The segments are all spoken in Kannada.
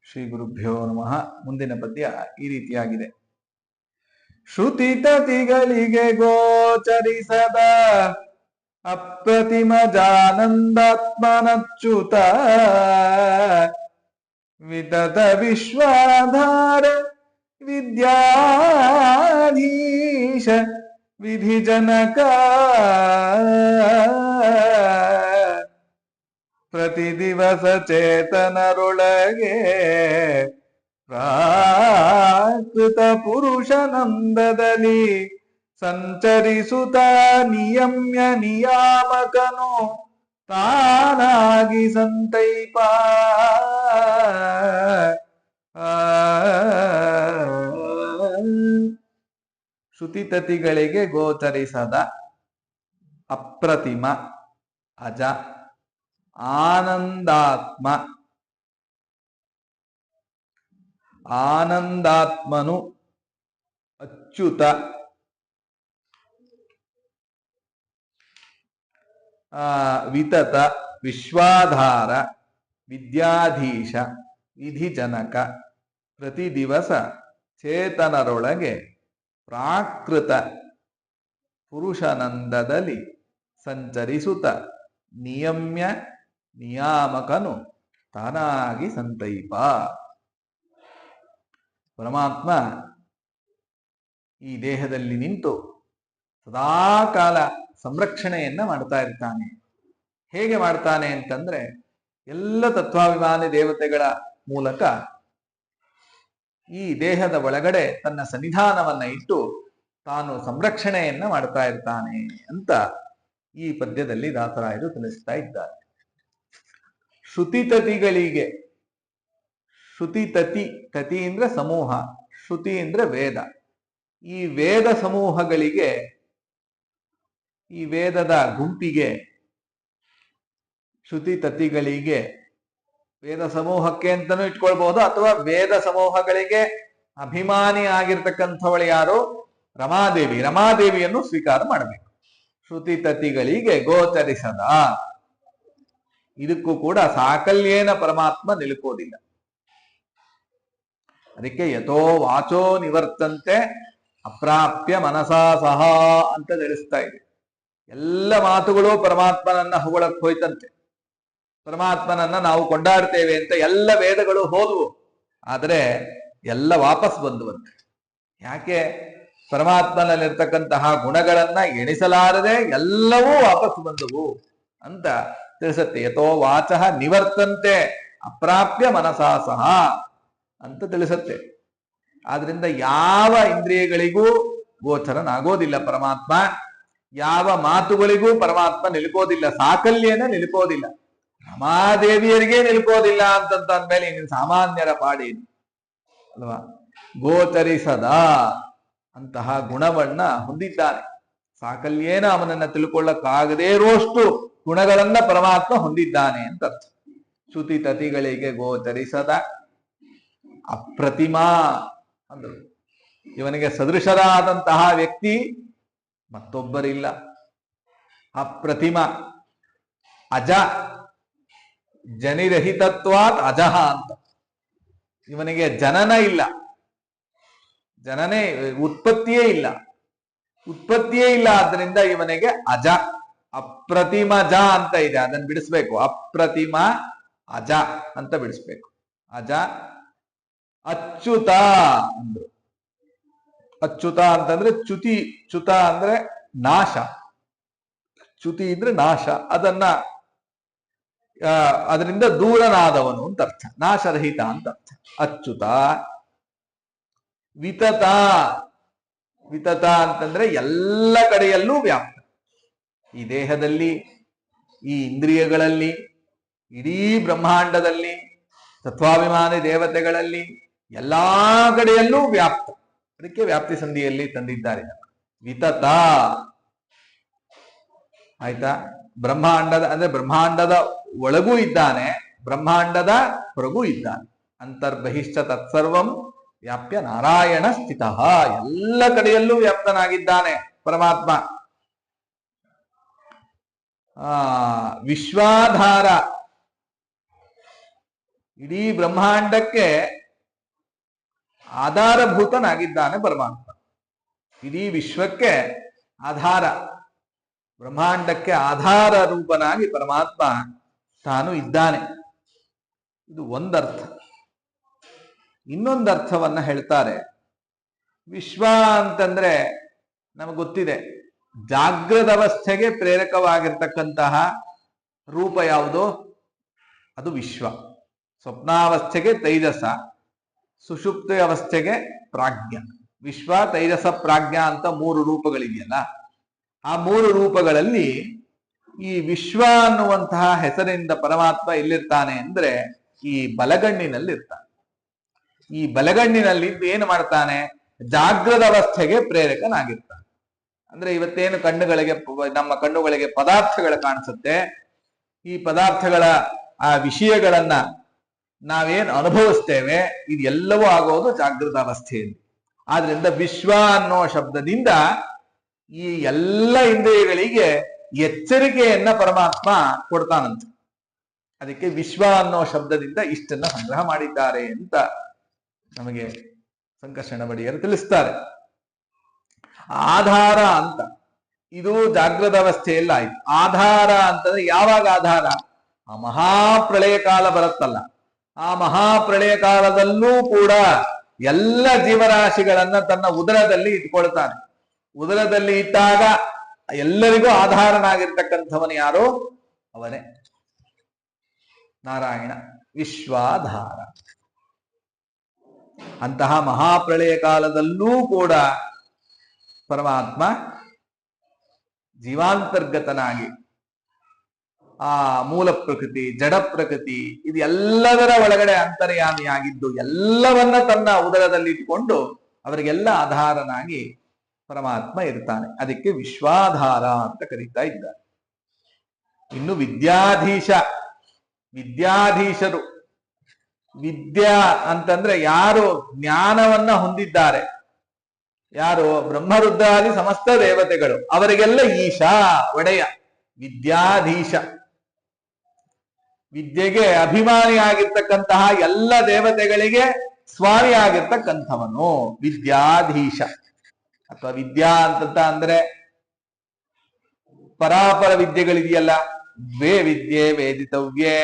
ಶ್ರೀ ಗುರುಭ್ಯೋ ನಮಃ. ಮುಂದಿನ ಪದ್ಯ ಈ ರೀತಿಯಾಗಿದೆ. ಶ್ರುತಿ ತತಿಗಳಿಗೆ ಗೋಚರಿಸದ ಅಪ್ರತಿಮ ಜಾನಂದಾತ್ಮನಚ್ಯುತ ವಿತತ ವಿಶ್ವಾಧಾರ ವಿದ್ಯಾಧೀಶ ವಿಧಿಜನಕ ಪ್ರತಿ ದಿವಸ ಚೇತನರೊಳಗೆ ಪ್ರಾಕೃತ ಪುರುಷನಂದದಲ್ಲಿ ಸಂಚರಿಸುತ್ತ ನಿಯಮ್ಯ ನಿಯಾಮಕನು ತಾನಾಗಿ ಸಂತೈಪ ಶ್ರುತಿತತಿಗಳಿಗೆ ಗೋಚರಿಸದ ಅಪ್ರತಿಮ ಅಜ ಆನಂದಾತ್ಮ ಆನಂದಾತ್ಮನು ಅಚ್ಯುತ ವಿತತ ವಿಶ್ವಾಧಾರ ವಿದ್ಯಾಧೀಶ ವಿಧಿಜನಕ ಪ್ರತಿ ದಿವಸ ಚೇತನರೊಳಗೆ ಪ್ರಾಕೃತ ಪುರುಷನಂದದಲ್ಲಿ ಸಂಚರಿಸುತ್ತ ನಿಯಮ್ಯ ನಿಯಾಮಕನು ತಾನಾಗಿ ಸಂತೈಪ. ಪರಮಾತ್ಮ ಈ ದೇಹದಲ್ಲಿ ನಿಂತು ಸದಾಕಾಲ ಸಂರಕ್ಷಣೆಯನ್ನ ಮಾಡ್ತಾ ಇರ್ತಾನೆ. ಹೇಗೆ ಮಾಡ್ತಾನೆ ಅಂತಂದ್ರೆ, ಎಲ್ಲ ತತ್ವಾಭಿಮಾನಿ ದೇವತೆಗಳ ಮೂಲಕ ಈ ದೇಹದ ಒಳಗಡೆ ತನ್ನ ಸನ್ನಿಧಾನವನ್ನ ಇಟ್ಟು ತಾನು ಸಂರಕ್ಷಣೆಯನ್ನ ಮಾಡ್ತಾ ಇರ್ತಾನೆ ಅಂತ ಈ ಪದ್ಯದಲ್ಲಿ ದಾಸರಾಯರು ತಿಳಿಸ್ತಾ ಇದ್ದಾರೆ. ಶ್ರುತಿತತಿಗಳಿಗೆ, ಶ್ರುತಿತತಿ, ತತಿ ಅಂದ್ರೆ ಸಮೂಹ, ಶ್ರುತಿ ಅಂದ್ರೆ ವೇದ. ಈ ವೇದ ಸಮೂಹಗಳಿಗೆ, ಈ ವೇದದ ಗುಂಪಿಗೆ, ಶ್ರುತಿತತಿಗಳಿಗೆ, ವೇದ ಸಮೂಹಕ್ಕೆ ಅಂತನೂ ಇಟ್ಕೊಳ್ಬಹುದು, ಅಥವಾ ವೇದ ಸಮೂಹಗಳಿಗೆ ಅಭಿಮಾನಿ ಆಗಿರ್ತಕ್ಕಂಥವಳು ಯಾರು? ರಮಾದೇವಿ. ರಮಾದೇವಿಯನ್ನು ಸ್ವೀಕಾರ ಮಾಡಬೇಕು. ಶ್ರುತಿತತಿಗಳಿಗೆ ಗೋಚರಿಸದ, ಇದಕ್ಕೂ ಕೂಡ ಸಾಕಲ್ಯೇನ ಪರಮಾತ್ಮ ನಿಲುಕೋದಿಲ್ಲ. ಅದಕ್ಕೆ ಯಥೋ ವಾಚೋ ನಿವರ್ತಂತೆ ಅಪ್ರಾಪ್ಯ ಮನಸಾ ಸಹ ಅಂತ ತಿಳಿಸ್ತಾ ಇದೆ. ಎಲ್ಲ ಮಾತುಗಳು ಪರಮಾತ್ಮನನ್ನ ಹೊಗಳಕ್ ಹೋಯ್ತಂತೆ. ಪರಮಾತ್ಮನನ್ನ ನಾವು ಕೊಂಡಾಡ್ತೇವೆ ಅಂತ ಎಲ್ಲ ವೇದಗಳು ಹೋದವು, ಆದರೆ ಎಲ್ಲ ವಾಪಸ್ ಬಂದುವಂತೆ. ಯಾಕೆ? ಪರಮಾತ್ಮನಲ್ಲಿರ್ತಕ್ಕಂತಹ ಗುಣಗಳನ್ನ ಎಣಿಸಲಾರದೆ ಎಲ್ಲವೂ ವಾಪಸ್ ಬಂದವು ಅಂತ ತಿಳಿಸುತ್ತೆ. ಯಥೋ ವಾಚಃ ನಿವರ್ತಂತೆ ಅಪ್ರಾಪ್ಯ ಮನಸಾ ಸಹ ಅಂತ ತಿಳಿಸುತ್ತೆ. ಆದ್ರಿಂದ ಯಾವ ಇಂದ್ರಿಯಗಳಿಗೂ ಗೋಚರನಾಗೋದಿಲ್ಲ ಪರಮಾತ್ಮ, ಯಾವ ಮಾತುಗಳಿಗೂ ಪರಮಾತ್ಮ ನಿಲುಕೋದಿಲ್ಲ, ಸಾಕಲ್ಯನ ನಿಲುಕೋದಿಲ್ಲ. ರಮಾದೇವಿಯರಿಗೆ ನಿಲುಕೋದಿಲ್ಲ ಅಂತಂದ್ಮೇಲೆ ಇನ್ನು ಸಾಮಾನ್ಯರ ಪಾಡೇನು ಅಲ್ವಾ? ಗೋಚರಿಸದ ಅಂತಹ ಗುಣವನ್ನ ಹೊಂದಿದ್ದಾನೆ. ಸಾಕಲ್ಯೇನ ಅವನನ್ನ ತಿಳ್ಕೊಳ್ಳಕ್ಕಾಗದೇ ಇರುವಷ್ಟು ಗುಣಗಳನ್ನ ಪರಮಾತ್ಮ ಹೊಂದಿದ್ದಾನೆ ಅಂತ ಅರ್ಥ. ಶ್ರುತಿ ತತಿಗಳಿಗೆ ಗೋಚರಿಸದ ಅಪ್ರತಿಮಾ ಅಂದ್ರು. ಇವನಿಗೆ ಸದೃಶರಾದಂತಹ ವ್ಯಕ್ತಿ ಮತ್ತೊಬ್ಬರಿಲ್ಲ. ಅಪ್ರತಿಮ ಅಜ, ಜನಿರಹಿತತ್ವಾತ್ ಅಜಃ ಅಂತ. ಇವನಿಗೆ ಜನನ ಇಲ್ಲ, ಜನನೇ ಉತ್ಪತ್ತಿಯೇ ಇಲ್ಲ, ಉತ್ಪತ್ತಿಯೇ ಇಲ್ಲ. ಆದ್ರಿಂದ ಇವನಿಗೆ ಅಜ, ಅಪ್ರತಿಮ ಜ ಅಂತ ಇದೆ, ಅದನ್ನ ಬಿಡಿಸ್ಬೇಕು. ಅಪ್ರತಿಮ ಅಜ ಅಂತ ಬಿಡಿಸ್ಬೇಕು. ಅಜ ಅಚ್ಯುತ ಅಂದ್ರು. ಅಚ್ಯುತ ಅಂತಂದ್ರೆ ಚ್ಯುತಿ, ಚ್ಯುತ ಅಂದ್ರೆ ನಾಶ, ಚ್ಯುತಿ ಅಂದ್ರೆ ನಾಶ, ಅದರಿಂದ ದೂರನಾದವನು ಅಂತ ಅರ್ಥ, ನಾಶರಹಿತ ಅಂತ ಅರ್ಥ. ಅಚ್ಯುತ. ವಿತತ, ವಿತತ ಅಂತಂದ್ರೆ ಎಲ್ಲ ಕಡೆಯಲ್ಲೂ ವ್ಯಾಪ್ತ. ಈ ದೇಹದಲ್ಲಿ, ಈ ಇಂದ್ರಿಯಗಳಲ್ಲಿ, ಇಡೀ ಬ್ರಹ್ಮಾಂಡದಲ್ಲಿ, ತತ್ವಾಭಿಮಾನಿ ದೇವತೆಗಳಲ್ಲಿ, ಎಲ್ಲಾ ಕಡೆಯಲ್ಲೂ ವ್ಯಾಪ್ತ. ಅದಕ್ಕೆ ವ್ಯಾಪ್ತಿ ಸಂಧಿಯಲ್ಲಿ ತಂದಿದ್ದಾರೆ. ವಿತತ ಆಯ್ತಾ? ಬ್ರಹ್ಮಾಂಡದ ಅಂದ್ರೆ ಬ್ರಹ್ಮಾಂಡದ ಒಳಗೂ ಇದ್ದಾನೆ, ಬ್ರಹ್ಮಾಂಡದ ಹೊರಗೂ ಇದ್ದಾನೆ. ಅಂತರ್ಬಹಿಶ್ಚ ತತ್ಸರ್ವಂ ವ್ಯಾಪ್ಯ ನಾರಾಯಣ ಸ್ಥಿತ. ಎಲ್ಲ ಕಡೆಯಲ್ಲೂ ವ್ಯಾಪ್ತನಾಗಿದ್ದಾನೆ ಪರಮಾತ್ಮ. ವಿಶ್ವಾಧಾರ ಇಡೀ ಬ್ರಹ್ಮಾಂಡಕ್ಕೆ ಆಧಾರಭೂತನಾಗಿದ್ದಾನೆ ಪರಮಾತ್ಮ. ಇಡೀ ವಿಶ್ವಕ್ಕೆ ಆಧಾರ, ಬ್ರಹ್ಮಾಂಡಕ್ಕೆ ಆಧಾರ ರೂಪನಾಗಿ ಪರಮಾತ್ಮ ತಾನು ಇದ್ದಾನೆ. ಇದು ಒಂದರ್ಥ. ಇನ್ನೊಂದರ್ಥವನ್ನ ಹೇಳ್ತಾರೆ. ವಿಶ್ವ ಅಂತಂದ್ರೆ ನಮಗೆ ಗೊತ್ತಿದೆ, ಜಾಗೃತ ಅವಸ್ಥೆಗೆ ಪ್ರೇರಕವಾಗಿರ್ತಕ್ಕಂತಹ ರೂಪ ಯಾವುದು? ಅದು ವಿಶ್ವ. ಸ್ವಪ್ನಾವಸ್ಥೆಗೆ ತೈಜಸ, ಸುಷುಪ್ತಿ ಅವಸ್ಥೆಗೆ ಪ್ರಾಜ್ಞ. ವಿಶ್ವ, ತೈಜಸ, ಪ್ರಾಜ್ಞ ಅಂತ 3 ರೂಪಗಳಿದೆಯಲ್ಲ. ಆ 3 ರೂಪಗಳಲ್ಲಿ ಈ ವಿಶ್ವ ಅನ್ನುವಂತಹ ಹೆಸರಿಂದ ಪರಮಾತ್ಮ ಎಲ್ಲಿರ್ತಾನೆ ಅಂದ್ರೆ ಈ ಬಲಗಣ್ಣಿನಲ್ಲಿ ಇರ್ತಾನೆ. ಈ ಬಲಗಣ್ಣಿನಲ್ಲಿ ಏನು ಮಾಡ್ತಾನೆ? ಜಾಗೃತ ಅವಸ್ಥೆಗೆ ಪ್ರೇರಕನಾಗಿರ್ತಾನೆ. ಅಂದ್ರೆ ಇವತ್ತೇನು ನಮ್ಮ ಕಣ್ಣುಗಳಿಗೆ ಪದಾರ್ಥಗಳು ಕಾಣಿಸುತ್ತೆ, ಈ ಪದಾರ್ಥಗಳ ಆ ವಿಷಯಗಳನ್ನ ನಾವೇನು ಅನುಭವಿಸ್ತೇವೆ, ಇದೆಲ್ಲವೂ ಆಗೋದು ಜಾಗೃತ ಅವಸ್ಥೆಯಲ್ಲಿ. ಆದ್ರಿಂದ ವಿಶ್ವ ಅನ್ನೋ ಶಬ್ದದಿಂದ ಈ ಎಲ್ಲ ಇಂದ್ರಿಯಗಳಿಗೆ ಎಚ್ಚರಿಕೆಯನ್ನ ಪರಮಾತ್ಮ ಕೊಡ್ತಾನಂತೆ. ಅದಕ್ಕೆ ವಿಶ್ವ ಅನ್ನೋ ಶಬ್ದದಿಂದ ಇಷ್ಟನ್ನ ಸಂಗ್ರಹ ಮಾಡಿದ್ದಾರೆ ಅಂತ ನಮಗೆ ಸಂಕರ್ಷಣ ಬಡಿಯರು ತಿಳಿಸ್ತಾರೆ. ಆಧಾರ ಅಂತ ಇದು ಜಾಗೃತ ಅವಸ್ಥೆಯಲ್ಲಿ ಆಯ್ತು. ಆಧಾರ ಅಂತಂದ್ರೆ ಯಾವಾಗ ಆಧಾರ? ಆ ಮಹಾಪ್ರಳಯ ಕಾಲ ಬರುತ್ತಲ್ಲ, ಆ ಮಹಾಪ್ರಳಯ ಕಾಲದಲ್ಲೂ ಕೂಡ ಎಲ್ಲ ಜೀವರಾಶಿಗಳನ್ನ ತನ್ನ ಉದರದಲ್ಲಿ ಇಟ್ಕೊಳ್ತಾನೆ. ಉದರದಲ್ಲಿ ಇಟ್ಟಾಗ ಎಲ್ಲರಿಗೂ ಆಧಾರನಾಗಿರ್ತಕ್ಕಂಥವನು ಯಾರು? ಅವನೇ ನಾರಾಯಣ, ವಿಶ್ವಾಧಾರ. ಅಂತಹ ಮಹಾಪ್ರಳಯ ಕಾಲದಲ್ಲೂ ಕೂಡ ಪರಮಾತ್ಮ ಜೀವಾಂತರ್ಗತನಾಗಿ ಆ ಮೂಲ ಪ್ರಕೃತಿ, ಜಡ ಪ್ರಕೃತಿ, ಇದು ಎಲ್ಲದರ ಒಳಗಡೆ ಅಂತರ್ಯಾಮಿಯಾಗಿದ್ದು ಎಲ್ಲವನ್ನ ತನ್ನ ಉದರದಲ್ಲಿ ಇಟ್ಟುಕೊಂಡು ಅವರಿಗೆಲ್ಲ ಆಧಾರನಾಗಿ ಪರಮಾತ್ಮ ಇರ್ತಾನೆ. ಅದಕ್ಕೆ ವಿಶ್ವಾಧಾರ ಅಂತ ಕರೀತಾ ಇದ್ದಾರೆ. ಇನ್ನು ವಿದ್ಯಾಧೀಶರು. ವಿದ್ಯಾ ಅಂತಂದ್ರೆ ಯಾರು ಜ್ಞಾನವನ್ನ ಹೊಂದಿದ್ದಾರೆ, ಯಾರು ಬ್ರಹ್ಮರುದ್ರಾದಿ ಸಮಸ್ತ ದೇವತೆಗಳು, ಅವರಿಗೆಲ್ಲ ಈಶಾ, ಒಡೆಯ, ವಿದ್ಯಾಧೀಶ. ವಿದ್ಯೆಗೆ ಅಭಿಮಾನಿಯಾಗಿರ್ತಕ್ಕಂತಹ ಎಲ್ಲ ದೇವತೆಗಳಿಗೆ ಸ್ವಾಮಿ ಆಗಿರ್ತಕ್ಕಂಥವನು ವಿದ್ಯಾಧೀಶ. ಅಥವಾ ವಿದ್ಯಾ ಅಂತ ಅಂದ್ರೆ ಪರಾಪರ ವಿದ್ಯೆಗಳಿದೆಯಲ್ಲ, ದ್ವೇ ವಿದ್ಯೆ ವೇದಿತವ್ಯೆ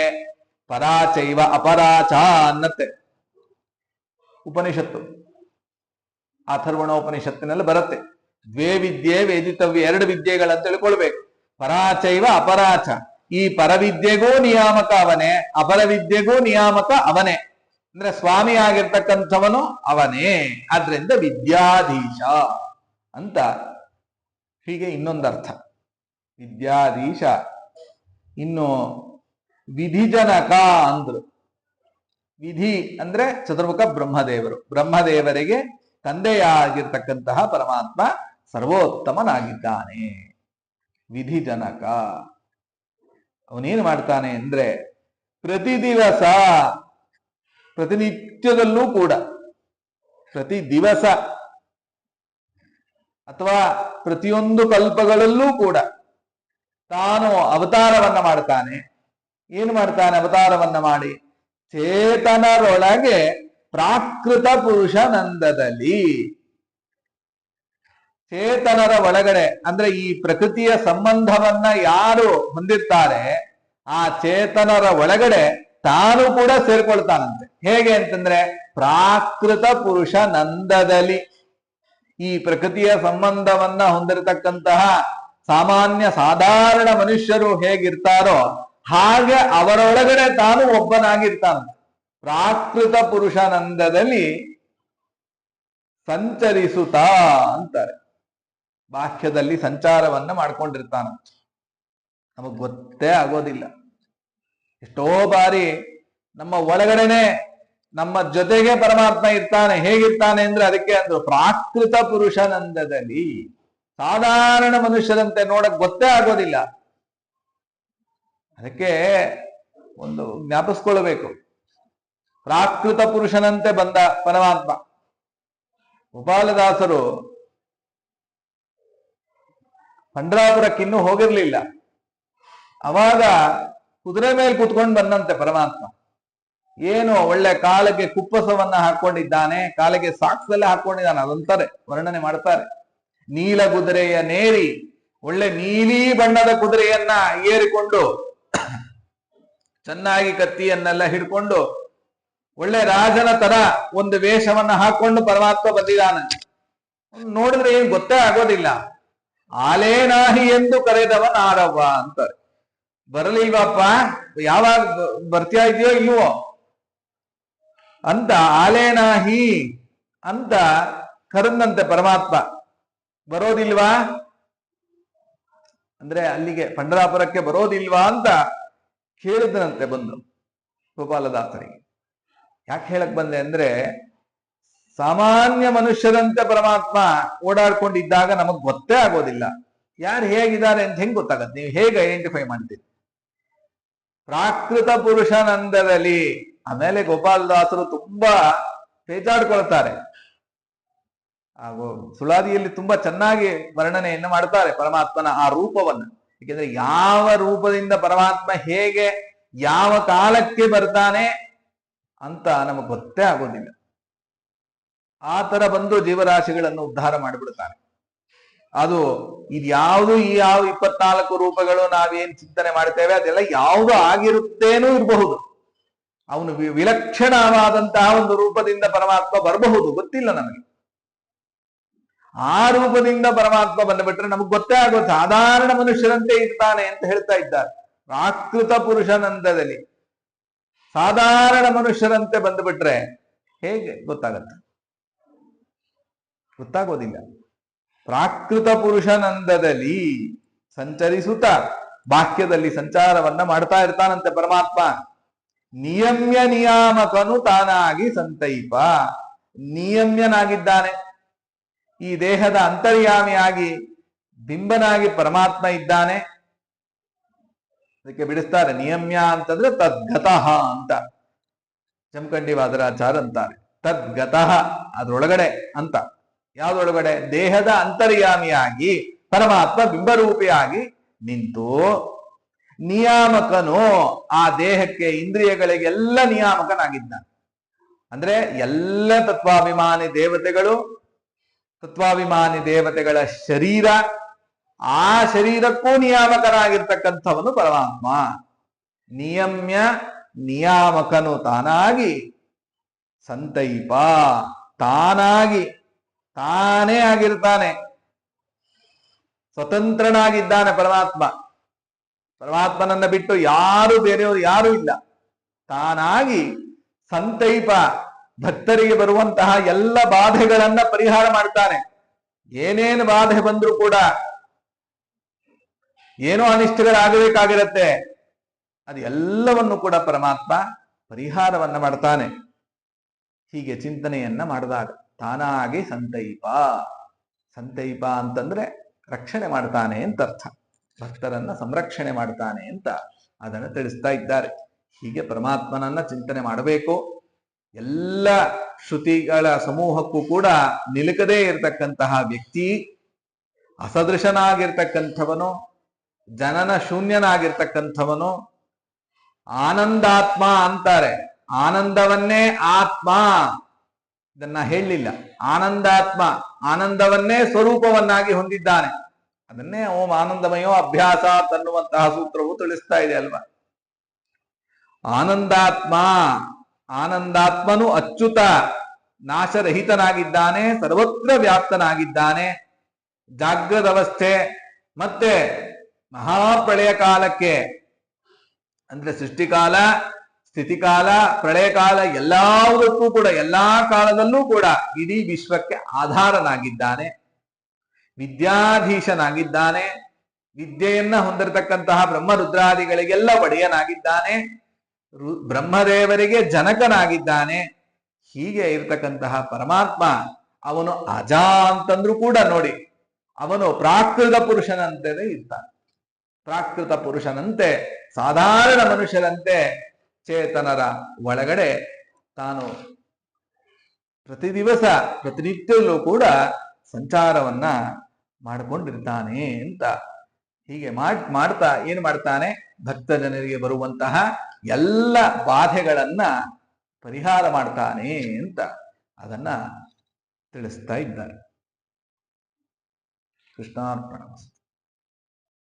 ಪರಾಚೈವ ಅಪರಾಚ ಅನ್ನತ್ತೆ ಉಪನಿಷತ್ತು. ಅಥರ್ವಣೋಪನಿಷತ್ತಿನಲ್ಲಿ ಬರುತ್ತೆ. ದ್ವೇ ವಿದ್ಯೆ ವೇದಿತವ್ಯ, 2 ವಿದ್ಯೆಗಳಂತ ತಿಳ್ಕೊಳ್ಬೇಕು. ಪರಾಚೈವ ಅಪರಾಚ. ಈ ಪರವಿದ್ಯೆಗೂ ನಿಯಾಮಕ ಅವನೇ, ಅಪರವಿದ್ಯೆಗೂ ನಿಯಾಮಕ ಅವನೇ. ಅಂದ್ರೆ ಸ್ವಾಮಿ ಆಗಿರ್ತಕ್ಕಂಥವನು ಅವನೇ. ಆದ್ರಿಂದ ವಿದ್ಯಾಧೀಶ ಅಂತ ಹೀಗೆ ಇನ್ನೊಂದರ್ಥ ವಿದ್ಯಾಧೀಶ. ಇನ್ನು ವಿಧಿಜನಕ ಅಂದ್ರು. ವಿಧಿ ಅಂದ್ರೆ ಚತುರ್ಮುಖ ಬ್ರಹ್ಮದೇವರು. ಬ್ರಹ್ಮದೇವರಿಗೆ ತಂದೆಯಾಗಿರ್ತಕ್ಕಂತಹ ಪರಮಾತ್ಮ ಸರ್ವೋತ್ತಮನಾಗಿದ್ದಾನೆ. ವಿಧಿಜನಕ. ಅವನೇನು ಮಾಡ್ತಾನೆ ಅಂದ್ರೆ ಪ್ರತಿ ದಿವಸ, ಪ್ರತಿನಿತ್ಯದಲ್ಲೂ ಕೂಡ, ಪ್ರತಿ ದಿವಸ ಅಥವಾ ಪ್ರತಿಯೊಂದು ಕಲ್ಪಗಳಲ್ಲೂ ಕೂಡ ತಾನು ಅವತಾರವನ್ನ ಮಾಡ್ತಾನೆ. ಏನು ಮಾಡ್ತಾನೆ ಅವತಾರವನ್ನ ಮಾಡಿ? ಚೇತನರೊಳಗೆ ಪ್ರಾಕೃತ ಪುರುಷನಂದದಲ್ಲಿ. ಚೇತನರ ಒಳಗಡೆ ಅಂದ್ರೆ ಈ ಪ್ರಕೃತಿಯ ಸಂಬಂಧವನ್ನ ಯಾರು ಹೊಂದಿರ್ತಾರೆ, ಆ ಚೇತನರ ಒಳಗಡೆ ತಾನು ಕೂಡ ಸೇರ್ಕೊಳ್ತಾನಂತೆ. ಹೇಗೆ ಅಂತಂದ್ರೆ ಪ್ರಾಕೃತ ಪುರುಷ ನಂದದಲ್ಲಿ. ಈ ಪ್ರಕೃತಿಯ ಸಂಬಂಧವನ್ನ ಹೊಂದಿರತಕ್ಕಂತಹ ಸಾಮಾನ್ಯ ಸಾಧಾರಣ ಮನುಷ್ಯರು ಹೇಗಿರ್ತಾರೋ ಹಾಗೆ ಅವರೊಳಗಡೆ ತಾನು ಒಬ್ಬನಾಗಿರ್ತಾನಂತೆ. ಪ್ರಾಕೃತ ಪುರುಷಾನಂದದಲ್ಲಿ ಸಂಚರಿಸುತ್ತಾ ಅಂತಾರೆ. ಬಾಹ್ಯದಲ್ಲಿ ಸಂಚಾರವನ್ನ ಮಾಡ್ಕೊಂಡಿರ್ತಾನಂತೆ. ನಮಗ್ ಗೊತ್ತೇ ಆಗೋದಿಲ್ಲ. ಎಷ್ಟೋ ಬಾರಿ ನಮ್ಮ ಒಳಗಡೆನೆ ನಮ್ಮ ಜೊತೆಗೆ ಪರಮಾತ್ಮ ಇರ್ತಾನೆ. ಹೇಗಿರ್ತಾನೆ ಅಂದ್ರೆ ಅದಕ್ಕೆ ಅಂದ್ರು ಪ್ರಾಕೃತ ಪುರುಷಾನಂದದಲ್ಲಿ. ಸಾಧಾರಣ ಮನುಷ್ಯರಂತೆ ನೋಡಕ್ ಗೊತ್ತೇ ಆಗೋದಿಲ್ಲ. ಅದಕ್ಕೆ ಒಂದು ಜ್ಞಾಪಿಸ್ಕೊಳ್ಬೇಕು, ಪ್ರಾಕೃತ ಪುರುಷನಂತೆ ಬಂದ ಪರಮಾತ್ಮ. ಗೋಪಾಲದಾಸರು ಪಂಡ್ರಾಪುರಕ್ಕಿನ್ನೂ ಹೋಗಿರ್ಲಿಲ್ಲ. ಅವಾಗ ಕುದುರೆ ಮೇಲೆ ಕುತ್ಕೊಂಡು ಬಂದಂತೆ ಪರಮಾತ್ಮ. ಏನು ಒಳ್ಳೆ ಕಾಲಿಗೆ ಕುಪ್ಪಸವನ್ನ ಹಾಕೊಂಡಿದ್ದಾನೆ, ಕಾಲಿಗೆ ಸಾಕ್ಸ್ ಎಲ್ಲ ಹಾಕೊಂಡಿದ್ದಾನೆ, ಅದಂತಾರೆ ವರ್ಣನೆ ಮಾಡ್ತಾರೆ. ನೀಲ ಕುದುರೆಯ ನೇರಿ, ಒಳ್ಳೆ ನೀಲಿ ಬಣ್ಣದ ಕುದುರೆಯನ್ನ ಏರಿಕೊಂಡು ಚೆನ್ನಾಗಿ ಕತ್ತಿಯನ್ನೆಲ್ಲ ಹಿಡ್ಕೊಂಡು ಒಳ್ಳೆ ರಾಜನ ತರ ಒಂದು ವೇಷವನ್ನ ಹಾಕೊಂಡು ಪರಮಾತ್ಮ ಬಂದಿದ್ದಾನೆ. ನೋಡಿದ್ರೆ ಏನ್ ಗೊತ್ತೇ ಆಗೋದಿಲ್ಲ. ಆಲೇನಾಹಿ ಎಂದು ಕರೆದವನ ಆರವ್ವ ಅಂತಾರೆ. ಬರಲಿಲ್ವಪ್ಪ, ಯಾವಾಗ ಬರ್ತೀಯ ಇದೆಯೋ ಇಲ್ವೋ ಅಂತ ಆಲೇನಾಹಿ ಅಂತ ಕರೆದಂತೆ ಪರಮಾತ್ಮ. ಬರೋದಿಲ್ವಾ ಅಂದ್ರೆ ಅಲ್ಲಿಗೆ ಪಂಡರಾಪುರಕ್ಕೆ ಬರೋದಿಲ್ವಾ ಅಂತ ಕೇಳಿದನಂತೆ ಬಂದು ಗೋಪಾಲದಾಸರಿಗೆ. ಯಾಕೆ ಹೇಳಕ್ ಬಂದೆ ಅಂದ್ರೆ, ಸಾಮಾನ್ಯ ಮನುಷ್ಯರಂತೆ ಪರಮಾತ್ಮ ಓಡಾಡ್ಕೊಂಡಿದ್ದಾಗ ನಮಗ್ ಗೊತ್ತೇ ಆಗೋದಿಲ್ಲ ಯಾರು ಹೇಗಿದ್ದಾರೆ ಅಂತ. ಹೆಂಗ್ ಗೊತ್ತಾಗತ್ತೆ? ನೀವು ಹೇಗೆ ಐಡೆಂಟಿಫೈ ಮಾಡ್ತೀರಿ? ಪ್ರಾಕೃತ ಪುರುಷನಂದದಲ್ಲಿ. ಆಮೇಲೆ ಗೋಪಾಲದಾಸರು ತುಂಬಾ ಪೇಚಾಡ್ಕೊಳ್ತಾರೆ. ಹಾಗೂ ಸುಳಾದಿಯಲ್ಲಿ ತುಂಬಾ ಚೆನ್ನಾಗಿ ವರ್ಣನೆಯನ್ನು ಮಾಡ್ತಾರೆ ಪರಮಾತ್ಮನ ಆ ರೂಪವನ್ನು. ಏಕೆಂದ್ರೆ ಯಾವ ರೂಪದಿಂದ ಪರಮಾತ್ಮ ಹೇಗೆ ಯಾವ ಕಾಲಕ್ಕೆ ಬರ್ತಾನೆ ಅಂತ ನಮಗೆ ಗೊತ್ತೇ ಆಗೋದಿಲ್ಲ. ಆ ತರ ಬಂದು ಜೀವರಾಶಿಗಳನ್ನು ಉದ್ಧಾರ ಮಾಡಿಬಿಡ್ತಾನೆ. ಅದು ಇದ್ಯಾವುದು ಈ ಯಾವ 24 ರೂಪಗಳು ನಾವೇನ್ ಚಿಂತನೆ ಮಾಡ್ತೇವೆ ಅದೆಲ್ಲ ಯಾವುದು ಆಗಿರುತ್ತೇನೂ ಇರಬಹುದು. ಅವನು ವಿಲಕ್ಷಣವಾದಂತಹ ಒಂದು ರೂಪದಿಂದ ಪರಮಾತ್ಮ ಬರಬಹುದು, ಗೊತ್ತಿಲ್ಲ ನಮಗೆ. ಆ ರೂಪದಿಂದ ಪರಮಾತ್ಮ ಬಂದುಬಿಟ್ರೆ ನಮಗ್ ಗೊತ್ತೇ ಆಗೋ ಸಾಧಾರಣ ಮನುಷ್ಯರಂತೆ ಇರ್ತಾನೆ ಅಂತ ಹೇಳ್ತಾ ಇದ್ದಾರೆ. ಪ್ರಾಕೃತ ಪುರುಷನಂದದಲ್ಲಿ ಸಾಧಾರಣ ಮನುಷ್ಯರಂತೆ ಬಂದುಬಿಟ್ರೆ ಹೇಗೆ ಗೊತ್ತಾಗತ್ತೆ? ಗೊತ್ತಾಗೋದಿಲ್ಲ. ಪ್ರಾಕೃತ ಪುರುಷನಂದದಲ್ಲಿ ಸಂಚರಿಸುತ್ತಾ ಬಾಹ್ಯದಲ್ಲಿ ಸಂಚಾರವನ್ನ ಮಾಡ್ತಾ ಇರ್ತಾನಂತೆ ಪರಮಾತ್ಮ. ನಿಯಮ್ಯ ನಿಯಾಮಕನು ತಾನಾಗಿ ಸಂತೈಪ. ನಿಯಮ್ಯನಾಗಿದ್ದಾನೆ. ಈ ದೇಹದ ಅಂತರ್ಯಾಮಿಯಾಗಿ ಬಿಂಬನಾಗಿ ಪರಮಾತ್ಮ ಇದ್ದಾನೆ. ಅದಕ್ಕೆ ಬಿಡಿಸ್ತಾರೆ, ನಿಯಮ್ಯ ಅಂತಂದ್ರೆ ತದ್ಗತಃ ಅಂತ ಜಮಖಂಡಿ ವಾದರಾಚಾರ ಅಂತಾರೆ. ತದ್ಗತಃ ಅದ್ರೊಳಗಡೆ ಅಂತ. ಯಾವ್ದೊಳಗಡೆ? ದೇಹದ ಅಂತರ್ಯಾಮಿಯಾಗಿ ಪರಮಾತ್ಮ ಬಿಂಬರೂಪಿಯಾಗಿ ನಿಂತು ನಿಯಾಮಕನು ಆ ದೇಹಕ್ಕೆ ಇಂದ್ರಿಯಗಳಿಗೆಲ್ಲ ನಿಯಾಮಕನಾಗಿದ್ದಾನೆ. ಅಂದ್ರೆ ಎಲ್ಲ ತತ್ವಾಭಿಮಾನಿ ದೇವತೆಗಳು, ತತ್ವಾಭಿಮಾನಿ ದೇವತೆಗಳ ಶರೀರ, ಆ ಶರೀರಕ್ಕೂ ನಿಯಾಮಕನಾಗಿರ್ತಕ್ಕಂಥವನು ಪರಮಾತ್ಮ. ನಿಯಮ್ಯ ನಿಯಾಮಕನು ತಾನಾಗಿ ಸಂತೈಪ, ತಾನಾಗಿ ತಾನೇ ಆಗಿರ್ತಾನೆ. ಸ್ವತಂತ್ರನಾಗಿದ್ದಾನೆ ಪರಮಾತ್ಮ. ಪರಮಾತ್ಮನನ್ನ ಬಿಟ್ಟು ಯಾರು ಬೇರೆಯವರು ಯಾರು ಇಲ್ಲ. ತಾನಾಗಿ ಸಂತೈಪ, ಭಕ್ತರಿಗೆ ಬರುವಂತಹ ಎಲ್ಲ ಬಾಧೆಗಳನ್ನ ಪರಿಹಾರ ಮಾಡ್ತಾನೆ. ಏನೇನು ಬಾಧೆ ಬಂದ್ರೂ ಕೂಡ, ಏನೋ ಅನಿಷ್ಟಗಳಾಗಬೇಕಾಗಿರತ್ತೆ, ಅದು ಎಲ್ಲವನ್ನು ಕೂಡ ಪರಮಾತ್ಮ ಪರಿಹಾರವನ್ನ ಮಾಡ್ತಾನೆ. ಹೀಗೆ ಚಿಂತನೆಯನ್ನ ಮಾಡಿದಾಗ ತಾನಾಗಿ ಸಂತೈಪ. ಸಂತೈಪ ಅಂತಂದ್ರೆ ರಕ್ಷಣೆ ಮಾಡ್ತಾನೆ ಅಂತ ಅರ್ಥ. ಭಕ್ತರನ್ನ ಸಂರಕ್ಷಣೆ ಮಾಡ್ತಾನೆ ಅಂತ ಅದನ್ನು ತಿಳಿಸ್ತಾ ಇದ್ದಾರೆ. ಹೀಗೆ ಪರಮಾತ್ಮನನ್ನ ಚಿಂತನೆ ಮಾಡಬೇಕು. ಎಲ್ಲ ಶ್ರುತಿಗಳ ಸಮೂಹಕ್ಕೂ ಕೂಡ ನಿಲುಕದೇ ಇರತಕ್ಕಂತಹ ವ್ಯಕ್ತಿ, ಅಸದೃಶನಾಗಿರ್ತಕ್ಕಂಥವನು, ಜನನ ಶೂನ್ಯನಾಗಿರ್ತಕ್ಕಂಥವನು, ಆನಂದಾತ್ಮ ಅಂತಾರೆ. ಆನಂದವನ್ನೇ ಆತ್ಮ, ಇದನ್ನ ಹೇಳಲಿಲ್ಲ. ಆನಂದಾತ್ಮ, ಆನಂದವನ್ನೇ ಸ್ವರೂಪವನ್ನಾಗಿ ಹೊಂದಿದ್ದಾನೆ. ಅದನ್ನೇ ಓಂ ಆನಂದಮಯೋ ಅಭ್ಯಾಸ ಅನ್ನುವಂತಹ ಸೂತ್ರವು ತಿಳಿಸ್ತಾ ಇದೆ ಅಲ್ವಾ. ಆನಂದಾತ್ಮ, ಆನಂದಾತ್ಮನು ಅಚ್ಯುತ, ನಾಶರಹಿತನಾಗಿದ್ದಾನೆ, ಸರ್ವತ್ರ ವ್ಯಾಪ್ತನಾಗಿದ್ದಾನೆ. ಜಾಗೃತ ಅವಸ್ಥೆ ಮತ್ತೆ ಮಹಾಪ್ರಳಯ ಕಾಲಕ್ಕೆ ಅಂದ್ರೆ ಸೃಷ್ಟಿಕಾಲ, ಸ್ಥಿತಿಕಾಲ, ಪ್ರಳಯ ಕಾಲ ಎಲ್ಲದಕ್ಕೂ ಕೂಡ, ಎಲ್ಲಾ ಕಾಲದಲ್ಲೂ ಕೂಡ ಇಡೀ ವಿಶ್ವಕ್ಕೆ ಆಧಾರನಾಗಿದ್ದಾನೆ. ವಿದ್ಯಾಧೀಶನಾಗಿದ್ದಾನೆ. ವಿದ್ಯೆಯನ್ನ ಹೊಂದಿರತಕ್ಕಂತಹ ಬ್ರಹ್ಮರುದ್ರಾದಿಗಳಿಗೆಲ್ಲ ಒಡೆಯನಾಗಿದ್ದಾನೆ. ಬ್ರಹ್ಮದೇವರಿಗೆ ಜನಕನಾಗಿದ್ದಾನೆ. ಹೀಗೆ ಇರ್ತಕ್ಕಂತಹ ಪರಮಾತ್ಮ ಅವನು ಅಜ ಅಂತಂದ್ರೂ ಕೂಡ ನೋಡಿ, ಅವನು ಪ್ರಾಕೃತ ಪುರುಷನಂತೆ ಇರ್ತಾನೆ. ಪ್ರಾಕೃತ ಪುರುಷನಂತೆ, ಸಾಧಾರಣ ಮನುಷ್ಯರಂತೆ ಚೇತನರ ಒಳಗಡೆ ತಾನು ಪ್ರತಿ ದಿವಸ ಪ್ರತಿನಿತ್ಯದಲ್ಲೂ ಕೂಡ ಸಂಚಾರವನ್ನ ಮಾಡಿಕೊಂಡಿರ್ತಾನೆ ಅಂತ. ಹೀಗೆ ಮಾಡ್ತಾ ಏನ್ ಮಾಡ್ತಾನೆ? ಭಕ್ತ ಜನರಿಗೆ ಬರುವಂತಹ ಎಲ್ಲ ಬಾಧೆಗಳನ್ನ ಪರಿಹಾರ ಮಾಡ್ತಾನೆ ಅಂತ ಅದನ್ನ ತಿಳಿಸ್ತಾ ಇದ್ದಾರೆ. ಕೃಷ್ಣಾರ್ಪಣ.